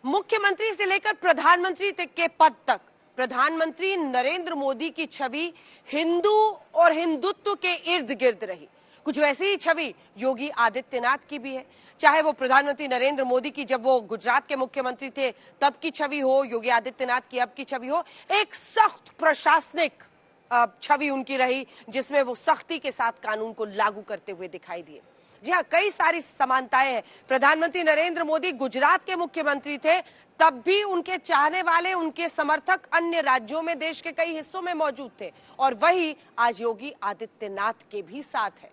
मुख्यमंत्री से लेकर प्रधानमंत्री के पद तक प्रधानमंत्री नरेंद्र मोदी की छवि हिंदू और हिंदुत्व के इर्द गिर्द रही। कुछ वैसी ही छवि योगी आदित्यनाथ की भी है। चाहे वो प्रधानमंत्री नरेंद्र मोदी की जब वो गुजरात के मुख्यमंत्री थे तब की छवि हो, योगी आदित्यनाथ की अब की छवि हो, एक सख्त प्रशासनिक छवि उनकी रही जिसमें वो सख्ती के साथ कानून को लागू करते हुए दिखाई दिए। जी हाँ, कई सारी समानताएं हैं। प्रधानमंत्री नरेंद्र मोदी गुजरात के मुख्यमंत्री थे, तब भी उनके चाहने वाले, उनके समर्थक अन्य राज्यों में, देश के कई हिस्सों में मौजूद थे, और वही आज योगी आदित्यनाथ के भी साथ है।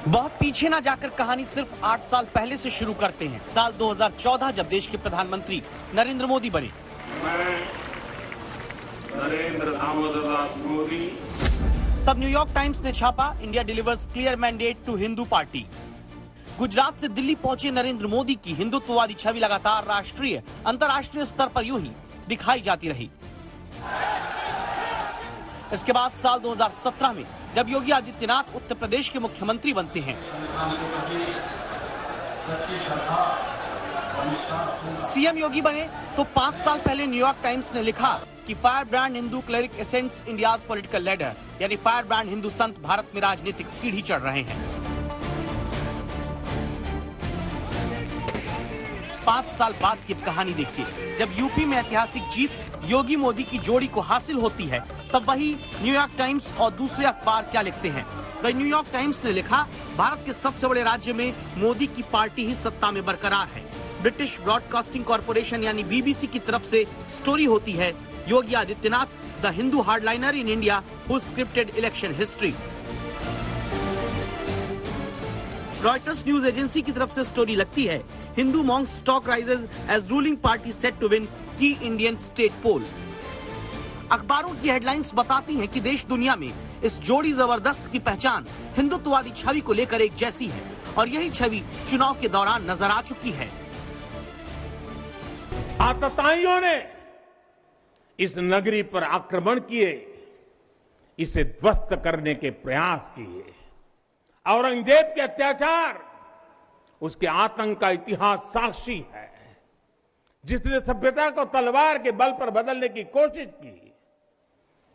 बहुत पीछे ना जाकर कहानी सिर्फ 8 साल पहले से शुरू करते हैं। साल 2014 जब देश के प्रधानमंत्री नरेंद्र मोदी बने। नरेंद्र दामोदर दास मोदी। तब न्यूयॉर्क टाइम्स ने छापा, India delivers clear mandate to Hindu party. Gujarat से दिल्ली पहुंचे नरेंद्र मोदी की हिंदुत्ववादी छवि लगातार राष्ट्रीय, अंतर्राष्ट्रीय स्तर पर यूं ही दिखाई जाती रही। इसके बाद साल 2017 में जब योगी आदित्यनाथ उत्तर प्रदेश के मुख्यमंत्री बनते हैं, सीएम योगी बने तो 5 साल पहले न्यूयॉर्क टाइम्स ने लिखा कि fire brand Hindu cleric ascents India's political ladder, यानी फायर ब्रांड हिंदू संत भारत में राजनीतिक सीढ़ी चढ़ रहे हैं। 5 साल बाद की कहानी देखिए। जब यूपी में ऐतिहासिक जीत योगी मोदी की जोड़ी को हासिल होती है, तब वही न्यूयॉर्क टाइम्स और दूसरे अखबार क्या लिखते हैं। द न्यूयॉर्क टाइम्स ने लिखा, भारत के सबसे बड़े राज्य में मोदी की पार्टी ही सत्ता में बरकरार है। ब्रिटिश ब्रॉडकास्टिंग कॉर्पोरेशन यानी बीबीसी की तरफ से स्टोरी होती है, Yogi Adityanath, the Hindu hardliner in India who scripted election history. Reuters news agency की तरफ से स्टोरी लगती है, Hindu monk stock rises as ruling party set to win key Indian state poll. अखबारों की हेडलाइंस बताती हैं कि देश दुनिया में इस जोड़ी जबरदस्त की पहचान हिंदुत्ववादी छवि को लेकर एक जैसी है, और यही छवि चुनाव के दौरान नजर आ चुकी है। आतताइयों ने इस नगरी पर आक्रमण किए, इसे ध्वस्त करने के प्रयास किए। औरंगजेब के अत्याचार, उसके आतंक का इतिहास साक्षी है, जिसने सभ्यता को तलवार के बल पर बदलने की कोशिश की,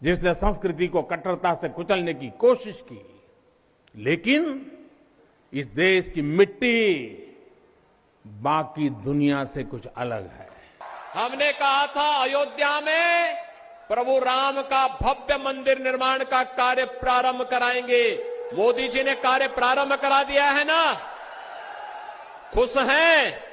जिसने संस्कृति को कट्टरता से कुचलने की कोशिश की। लेकिन इस देश की मिट्टी बाकी दुनिया से कुछ अलग है। हमने कहा था अयोध्या में प्रभु राम का भव्य मंदिर निर्माण का कार्य प्रारंभ कराएंगे। मोदी जी ने कार्य प्रारंभ करा दिया है ना, खुश हैं?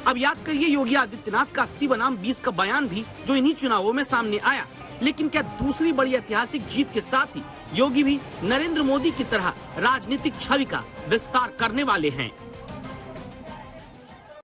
अब याद करिए योगी आदित्यनाथ का 80 बनाम 20 का बयान भी, जो इन्हीं चुनावों में सामने आया। लेकिन क्या दूसरी बड़ी ऐतिहासिक जीत के साथ ही योगी भी नरेंद्र मोदी की तरह राजनीतिक छवि का विस्तार करने वाले हैं?